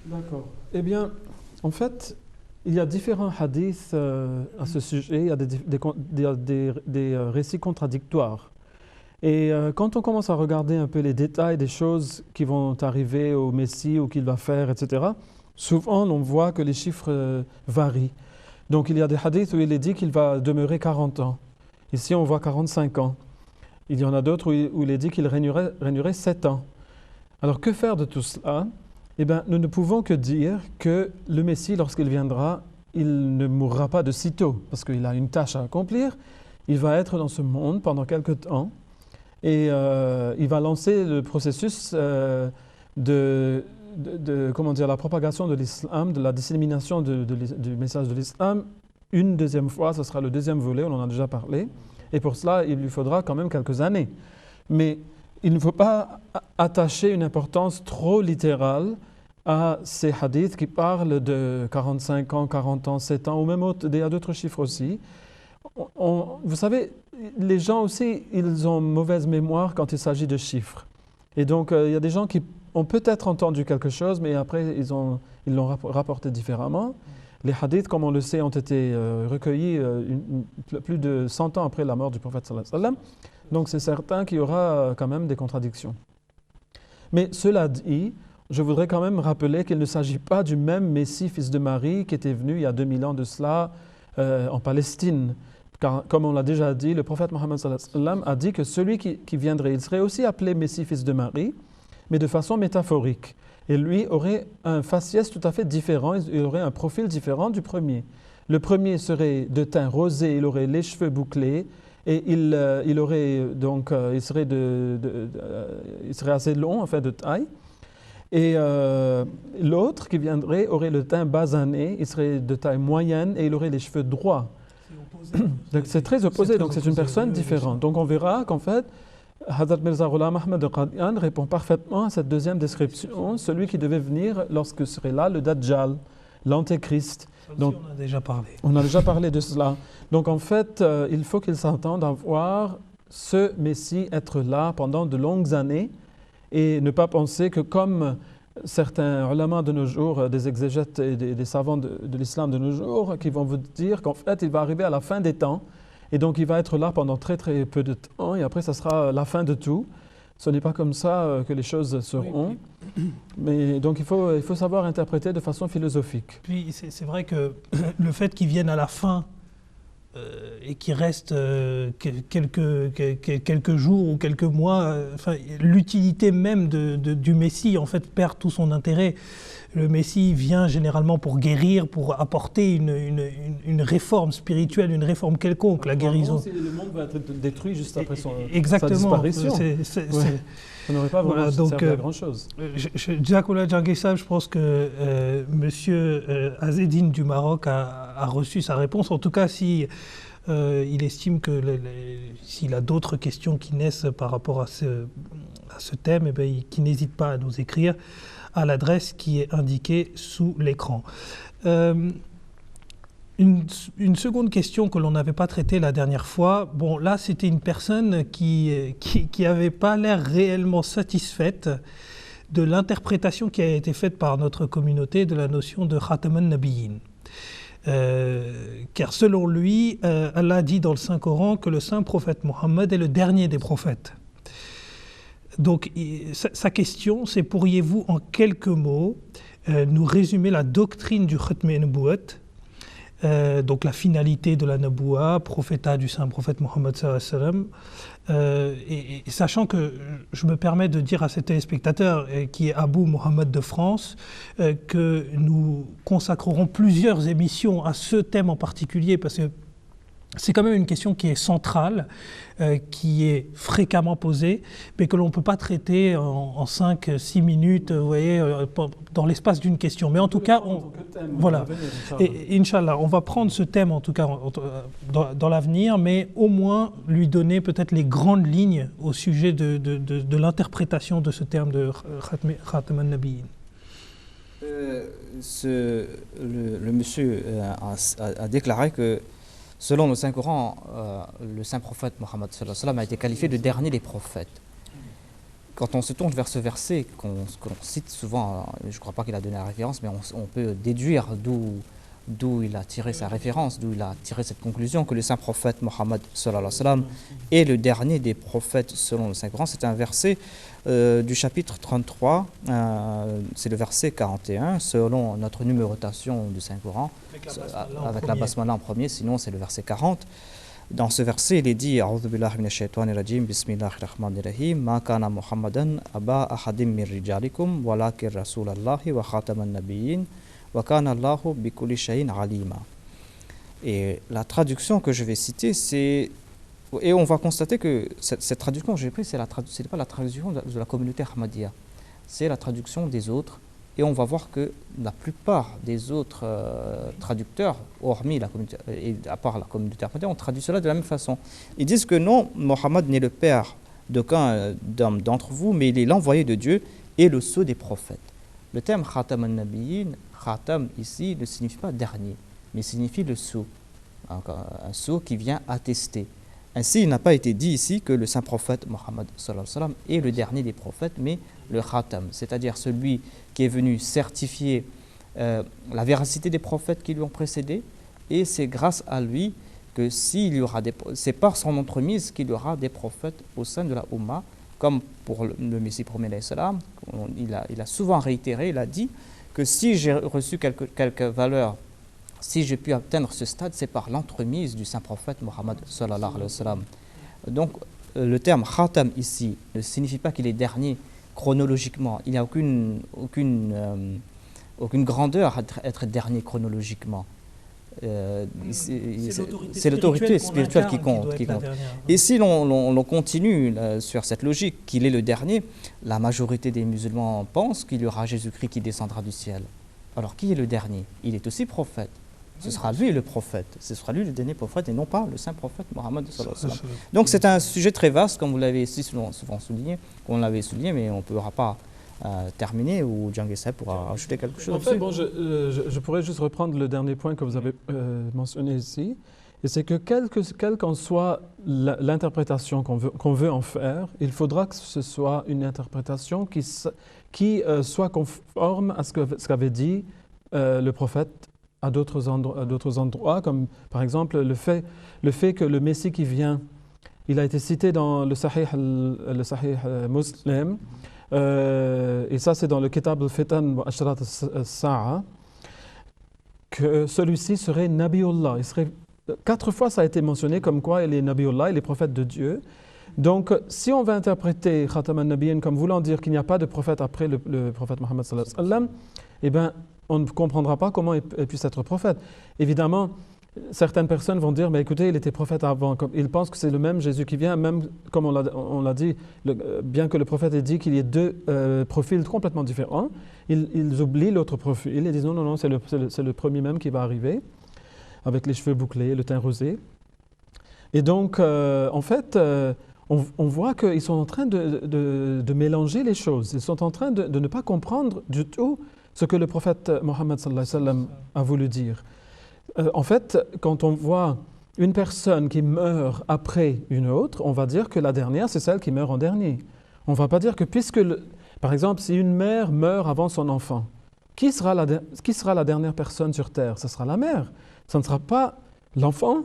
[SPEAKER 3] D'accord. Eh bien, en fait, il y a différents hadiths à ce sujet, il y a des récits contradictoires. Et quand on commence à regarder un peu les détails des choses qui vont arriver au Messie ou qu'il va faire, etc., souvent on voit que les chiffres varient. Donc il y a des hadiths où il est dit qu'il va demeurer 40 ans. Ici on voit 45 ans. Il y en a d'autres où il est dit qu'il régnerait 7 ans. Alors que faire de tout cela? Eh bien, nous ne pouvons que dire que le Messie, lorsqu'il viendra, il ne mourra pas de sitôt, parce qu'il a une tâche à accomplir. Il va être dans ce monde pendant quelque temps et il va lancer le processus comment dire, la propagation de l'islam, de la dissémination du message de l'islam. Une deuxième fois, ce sera le deuxième volet, on en a déjà parlé. Et pour cela, il lui faudra quand même quelques années. Mais il ne faut pas attacher une importance trop littérale à ces hadiths qui parlent de 45 ans, 40 ans, 7 ans, ou même il y a d'autres chiffres aussi. Vous savez, les gens aussi, ils ont mauvaise mémoire quand il s'agit de chiffres. Et donc, il y a des gens qui ont peut-être entendu quelque chose, mais après, ils l'ont rapporté différemment. Les hadiths, comme on le sait, ont été recueillis plus de 100 ans après la mort du prophète sallallahu alayhi wa sallam. Donc, c'est certain qu'il y aura quand même des contradictions. Mais cela dit, je voudrais quand même rappeler qu'il ne s'agit pas du même Messie, fils de Marie, qui était venu il y a 2000 ans de cela en Palestine. Car, comme on l'a déjà dit, le prophète Mohammed sallallahu alayhi wa sallam a dit que celui qui viendrait, il serait aussi appelé Messie, fils de Marie, mais de façon métaphorique. Et lui aurait un faciès tout à fait différent, il aurait un profil différent du premier. Le premier serait de teint rosé, il aurait les cheveux bouclés, et il serait assez long en fait de taille. Et l'autre qui viendrait aurait le teint basané, il serait de taille moyenne et il aurait les cheveux droits. Donc c'est très opposé, donc c'est une personne différente. Donc on verra qu'en fait, Hazrat Mirza Ghulam Ahmad Qadian répond parfaitement à cette deuxième description, celui qui devait venir lorsque serait là le Dajjal, l'Antéchrist. Donc,
[SPEAKER 2] on a déjà parlé.
[SPEAKER 3] On a déjà parlé de cela. Donc en fait, il faut qu'ils s'entendent à voir ce Messie être là pendant de longues années et ne pas penser que comme certains ulama de nos jours, des exégètes et des savants de l'islam de nos jours, qui vont vous dire qu'en fait, il va arriver à la fin des temps et donc il va être là pendant très très peu de temps et après, ça sera la fin de tout. Ce n'est pas comme ça que les choses seront. Oui, mais donc il faut savoir interpréter de façon philosophique.
[SPEAKER 2] Puis c'est vrai que le fait qu'il vienne à la fin et qu'il reste quelques jours ou quelques mois, l'utilité même du Messie en fait perd tout son intérêt. Le Messie vient généralement pour guérir, pour apporter une réforme spirituelle, une réforme quelconque, la guérison.
[SPEAKER 3] Le monde va être détruit juste après sa
[SPEAKER 2] disparition.
[SPEAKER 3] Ça n'aurait pas vraiment servi à grand-chose.
[SPEAKER 2] Jazakallah Jarguessab, je pense que Monsieur Azedine du Maroc a reçu sa réponse. En tout cas, si il estime que s'il a d'autres questions qui naissent par rapport à ce thème, eh bien, qu'il n'hésite pas à nous écrire à l'adresse qui est indiquée sous l'écran. Une seconde question que l'on n'avait pas traitée la dernière fois, bon là c'était une personne qui n'avait pas l'air réellement satisfaite de l'interprétation qui a été faite par notre communauté de la notion de Khatam al-Nabiyyin. Car selon lui, Allah dit dans le Saint-Coran que le saint prophète Mohammed est le dernier des prophètes. Donc sa question c'est: pourriez-vous en quelques mots nous résumer la doctrine du Khatm an-Nubuwwat, donc la finalité de la Naboua, prophétat du saint prophète Mohammed sallallahu alayhi wa sallam, et sachant que je me permets de dire à ces téléspectateurs qui est Abou Mohammed de France que nous consacrerons plusieurs émissions à ce thème en particulier parce que c'est quand même une question qui est centrale, qui est fréquemment posée, mais que l'on ne peut pas traiter en 5-6 minutes, vous voyez, dans l'espace d'une question. Mais en tout cas, voilà. Et Inch'Allah, on va prendre ce thème en tout cas dans l'avenir, mais au moins lui donner peut-être les grandes lignes au sujet de l'interprétation de ce terme de Khatam al-Nabiyyin.
[SPEAKER 4] Le monsieur a déclaré que selon le Saint-Coran, le saint prophète Mohammed sallallahu alayhi wa sallam a été qualifié de dernier des prophètes. Quand on se tourne vers ce verset qu'on cite souvent, je ne crois pas qu'il a donné la référence, mais on peut déduire d'où d'où il a tiré sa référence, d'où il a tiré cette conclusion que le saint prophète Mohammed sallallahu alayhi wa sallam est le dernier des prophètes selon le Saint-Coran. C'est un verset du chapitre 33, c'est le verset 41, selon notre numérotation du Saint-Coran, avec la basmala en premier, sinon c'est le verset 40. Dans ce verset, il est dit A'udhu billahi minash shaitanir rajim, bismillahir rahmanir rahim, ma kana Muhammadan aba ahadim min rijalikum, walakin rasulallahi wa khataman nabiyyin, wa kana Allahu bi kulli shay'in alima. Et la traduction que je vais citer, c'est. Et on va constater que cette traduction que j'ai prise, ce n'est pas la traduction de la communauté Ahmadiyya, c'est la traduction des autres. Et on va voir que la plupart des autres traducteurs, hormis la communauté, et à part la communauté Ahmadiyya, ont traduit cela de la même façon. Ils disent que non, Mohammed n'est le père d'aucun d'entre vous, mais il est l'envoyé de Dieu et le sceau des prophètes. Le terme Khatam al-Nabiyyin, Khatam ici ne signifie pas dernier, mais signifie le sceau, un sceau qui vient attester. Ainsi, il n'a pas été dit ici que le saint prophète Mohammed sallallahu alayhi wa sallam est le dernier des prophètes, mais le Khatam, c'est-à-dire celui qui est venu certifier la véracité des prophètes qui lui ont précédé, et c'est grâce à lui que c'est par son entremise qu'il y aura des prophètes au sein de la Ummah, comme pour le Messie premier alayhi salam, il a souvent réitéré, il a dit que si j'ai reçu quelques valeurs, si j'ai pu atteindre ce stade, c'est par l'entremise du saint prophète Mohammed sallallahu alayhi wa sallam. Donc le terme Khatam ici ne signifie pas qu'il est dernier chronologiquement. Il n'y a aucune grandeur à être dernier chronologiquement. C'est l'autorité spirituelle qui compte. Et si l'on continue sur cette logique qu'il est le dernier, la majorité des musulmans pensent qu'il y aura Jésus-Christ qui descendra du ciel. Alors qui est le dernier? Il est aussi prophète. Ce sera lui le prophète, ce sera lui le dernier prophète et non pas le saint prophète Mohammed sallallahu alayhi wa sallam. Donc c'est un sujet très vaste, comme vous l'avez souvent souligné, mais on ne pourra pas terminer, ou Djangé Saheb pourra ajouter quelque chose.
[SPEAKER 3] En fait, bon, je pourrais juste reprendre le dernier point que vous avez mentionné ici, et c'est que quelle qu'en soit l'interprétation qu'on veut en faire, il faudra que ce soit une interprétation qui soit conforme à ce qu'avait dit le prophète à d'autres endroits, comme par exemple le fait que le Messie qui vient, il a été cité dans le Sahih Muslim, et ça c'est dans le Kitab al-Fitan wa Ashrat al-Sa'a, que celui-ci serait Nabiullah. 4 fois ça a été mentionné comme quoi il est Nabiullah, il est prophète de Dieu. Donc si on va interpréter Khatam al-Nabiyyin comme voulant dire qu'il n'y a pas de prophète après le prophète Mohammed sallallahu alayhi wa sallam, eh bien on ne comprendra pas comment il puisse être prophète. Évidemment, certaines personnes vont dire, mais écoutez, il était prophète avant. Ils pensent que c'est le même Jésus qui vient, même comme on l'a dit, bien que le prophète ait dit qu'il y ait 2 profils complètement différents, ils oublient l'autre profil. Ils disent non, c'est le premier même qui va arriver, avec les cheveux bouclés, le teint rosé. Et donc, en fait, on voit qu'ils sont en train de mélanger les choses. Ils sont en train de ne pas comprendre du tout ce que le prophète Mohammed sallallahu alayhi wa sallam a voulu dire. En fait, quand on voit une personne qui meurt après une autre, on va dire que la dernière, c'est celle qui meurt en dernier. On ne va pas dire que par exemple, si une mère meurt avant son enfant, qui sera la dernière personne sur terre? Ce sera la mère. Ce ne sera pas l'enfant,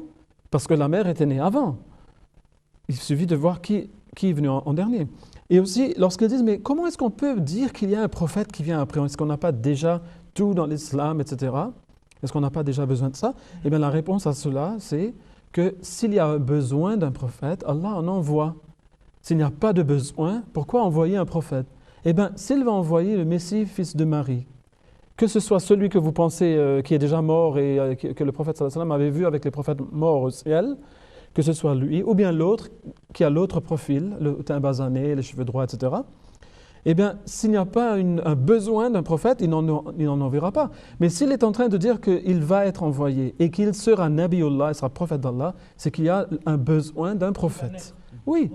[SPEAKER 3] parce que la mère était née avant. Il suffit de voir qui est venu en dernier. Et aussi, lorsqu'ils disent, mais comment est-ce qu'on peut dire qu'il y a un prophète qui vient après? Est-ce qu'on n'a pas déjà tout dans l'islam, etc.? Est-ce qu'on n'a pas déjà besoin de ça? Eh bien, la réponse à cela, c'est que s'il y a besoin d'un prophète, Allah en envoie. S'il n'y a pas de besoin, pourquoi envoyer un prophète? Eh bien, s'il va envoyer le Messie, fils de Marie, que ce soit celui que vous pensez qui est déjà mort et que le prophète sallallahu alayhi wa sallam avait vu avec les prophètes morts au ciel, que ce soit lui, ou bien l'autre qui a l'autre profil, le teint basané, les cheveux droits, etc., eh bien, s'il n'y a pas un besoin d'un prophète, il n'en enverra pas. Mais s'il est en train de dire qu'il va être envoyé et qu'il sera Nabiullah, il sera prophète d'Allah, c'est qu'il y a un besoin d'un prophète. Oui,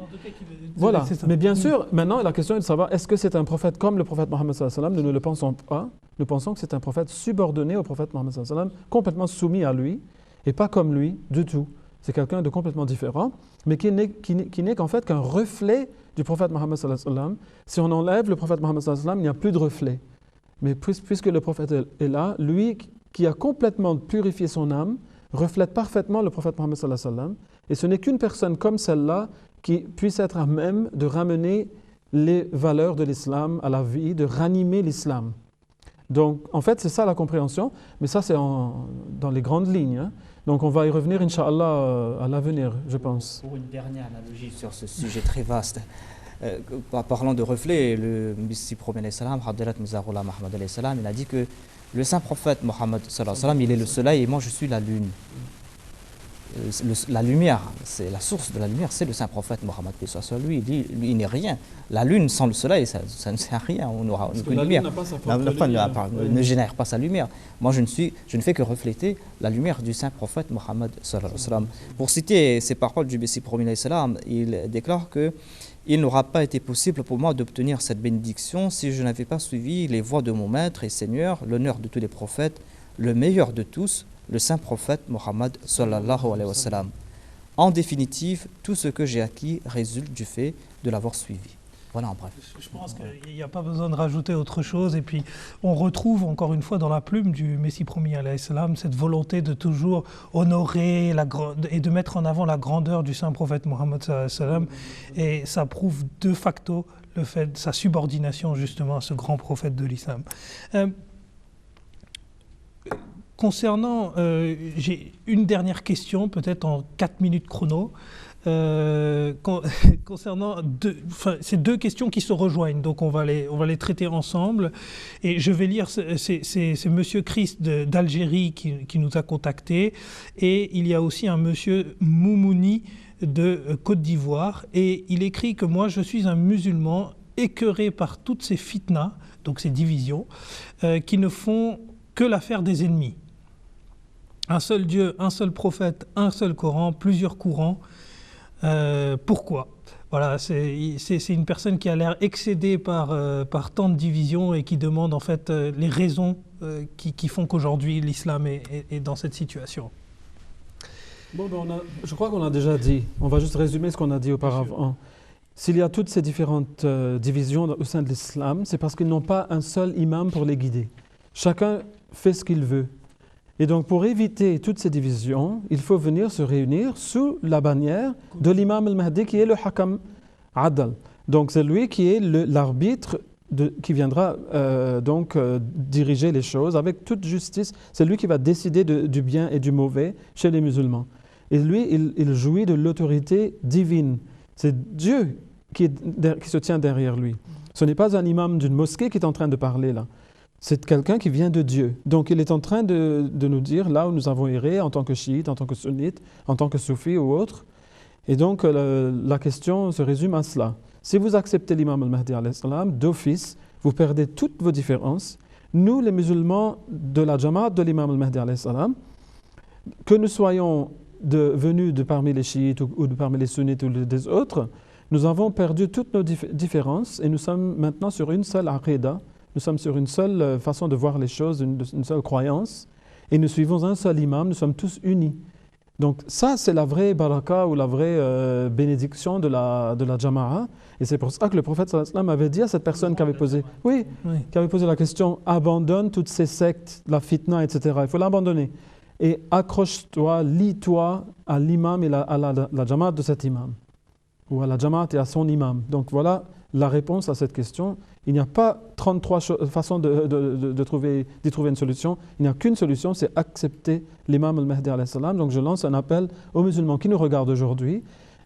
[SPEAKER 3] voilà. Mais bien sûr, maintenant, la question est de savoir, est-ce que c'est un prophète comme le prophète Mohammed sallallahu alayhi wa sallam? Nous ne le pensons pas. Nous pensons que c'est un prophète subordonné au prophète Mohammed sallallahu alayhi wa sallam, complètement soumis à lui, et pas comme lui du tout. C'est quelqu'un de complètement différent, mais qui n'est qu'en fait qu'un reflet du prophète Mohammed sallallahu alayhi wa sallam. Si on enlève le prophète Mohammed sallallahu alayhi wa sallam, il n'y a plus de reflet. Mais puisque le prophète est là, lui, qui a complètement purifié son âme, reflète parfaitement le prophète Mohammed sallallahu alayhi wa sallam. Et ce n'est qu'une personne comme celle-là qui puisse être à même de ramener les valeurs de l'islam à la vie, de ranimer l'islam. Donc, en fait, c'est ça la compréhension, mais ça, c'est dans les grandes lignes. Hein. Donc, on va y revenir, Inch'Allah, à l'avenir, je pense.
[SPEAKER 4] Pour une dernière analogie sur ce sujet très vaste, parlant de reflet, le Messie premier alayhi salam, Abdelat Mizarullah Muhammad alayhi salam, il a dit que le saint prophète Mohammed sallallahu alayhi wa sallam, il est le soleil et moi je suis la lune. La lumière, c'est la source de la lumière, c'est le saint prophète Mohammed sur lui. Il dit, lui, il n'est rien. La lune sans le soleil, ça ne sert à rien. On n'aura aucune lumière. Ne génère pas sa lumière. Moi, je ne fais que refléter la lumière du saint prophète Mohammed sallallahu alayhi wa sallam. Pour citer ces paroles du Messie premier alayhi salam, il déclare que il n'aura pas été possible pour moi d'obtenir cette bénédiction si je n'avais pas suivi les voies de mon maître et Seigneur, l'honneur de tous les prophètes, le meilleur de tous, le saint prophète Mohammed sallallahu alayhi wa sallam. En définitive, tout ce que j'ai acquis résulte du fait de l'avoir suivi. Voilà en bref.
[SPEAKER 2] Je pense qu'il n'y a pas besoin de rajouter autre chose. Et puis, on retrouve encore une fois dans la plume du Messie premier alayhi salam cette volonté de toujours honorer et de mettre en avant la grandeur du saint prophète Mohammed sallallahu alayhi wa sallam. Et ça prouve de facto le fait de sa subordination justement à ce grand prophète de l'islam. Concernant, j'ai une dernière question, peut-être en 4 minutes chrono, concernant ces deux questions qui se rejoignent, donc on va les traiter ensemble. Et je vais lire, c'est monsieur Christ d'Algérie qui nous a contactés, et il y a aussi un monsieur Moumouni de Côte d'Ivoire, et il écrit que moi je suis un musulman écœuré par toutes ces fitnas, donc ces divisions, qui ne font que l'affaire des ennemis. Un seul Dieu, un seul prophète, un seul Coran, plusieurs courants. Pourquoi ? Voilà, c'est une personne qui a l'air excédée par tant de divisions et qui demande en fait les raisons qui font qu'aujourd'hui l'islam est dans cette situation.
[SPEAKER 3] Bon, je crois qu'on a déjà dit, on va juste résumer ce qu'on a dit auparavant. S'il y a toutes ces différentes divisions au sein de l'islam, c'est parce qu'ils n'ont pas un seul imam pour les guider. Chacun fait ce qu'il veut. Et donc, pour éviter toutes ces divisions, il faut venir se réunir sous la bannière de l'imam al-Mahdi qui est le Hakam Adal. Donc, c'est lui qui est l'arbitre qui viendra diriger les choses avec toute justice. C'est lui qui va décider du bien et du mauvais chez les musulmans. Et lui, il jouit de l'autorité divine. C'est Dieu qui se tient derrière lui. Ce n'est pas un imam d'une mosquée qui est en train de parler là. C'est quelqu'un qui vient de Dieu. Donc il est en train de nous dire là où nous avons erré en tant que chiites, en tant que sunnites, en tant que soufis ou autres. Et donc la question se résume à cela. Si vous acceptez l'imam al-Mahdi alayhi salam, d'office, vous perdez toutes vos différences. Nous, les musulmans de la Jamaat de l'imam al-Mahdi alayhi salam, que nous soyons venus de parmi les chiites ou de parmi les sunnites ou des autres, nous avons perdu toutes nos différences et nous sommes maintenant sur une seule aqidah. Nous sommes sur une seule façon de voir les choses, une seule croyance, et nous suivons un seul imam, nous sommes tous unis. Donc ça, c'est la vraie baraka ou la vraie bénédiction de la Jama'a. Et c'est pour ça que le prophète sallallahu alayhi wa sallam avait dit à cette personne qui avait posé la question, abandonne toutes ces sectes, la fitna, etc. Il faut l'abandonner. Et accroche-toi, lie-toi à l'imam et à la Jama'a de cet imam, ou à la Jama'a et à son imam. Donc voilà la réponse à cette question. Il n'y a pas 33 façons d'y trouver une solution. Il n'y a qu'une solution, c'est accepter l'imam al-Mahdi alayhi salam. Donc je lance un appel aux musulmans qui nous regardent aujourd'hui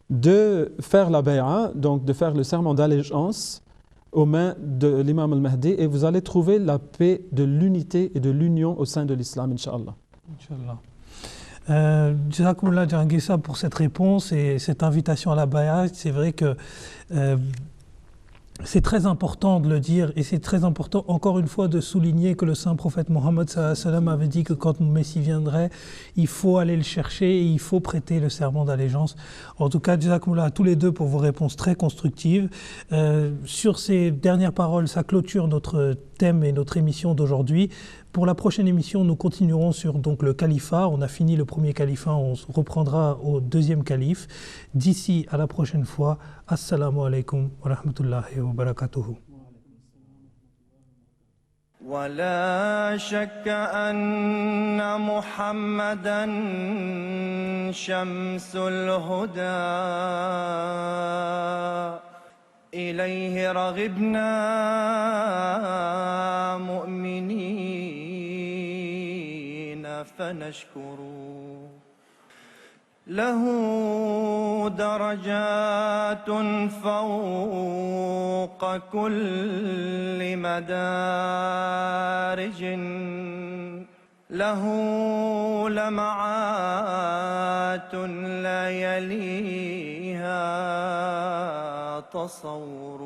[SPEAKER 3] de faire la bay'a, donc de faire le serment d'allégeance aux mains de l'imam al-Mahdi, et vous allez trouver la paix de l'unité et de l'union au sein de l'islam, Inch'Allah.
[SPEAKER 2] Jazakumullah Djangissa pour cette réponse et cette invitation à la bay'a. C'est vrai que c'est très important de le dire, et c'est très important encore une fois de souligner que le saint prophète Mohammed sallallahu alayhi wa sallam avait dit que quand le Messie viendrait, il faut aller le chercher et il faut prêter le serment d'allégeance. En tout cas, jazakumullah à tous les deux pour vos réponses très constructives. Sur ces dernières paroles, ça clôture notre thème et notre émission d'aujourd'hui. Pour la prochaine émission, nous continuerons sur donc, le califat. On a fini le premier califat, on reprendra au deuxième calife. D'ici à la prochaine fois, assalamu alaikum wa rahmatullahi wa barakatuhu.
[SPEAKER 1] ولا شك أن محمدا شمس الهدى إليه رغبنا مؤمنين فنشكر له درجات فوق كل مدارج له لمعات لا يليها تصور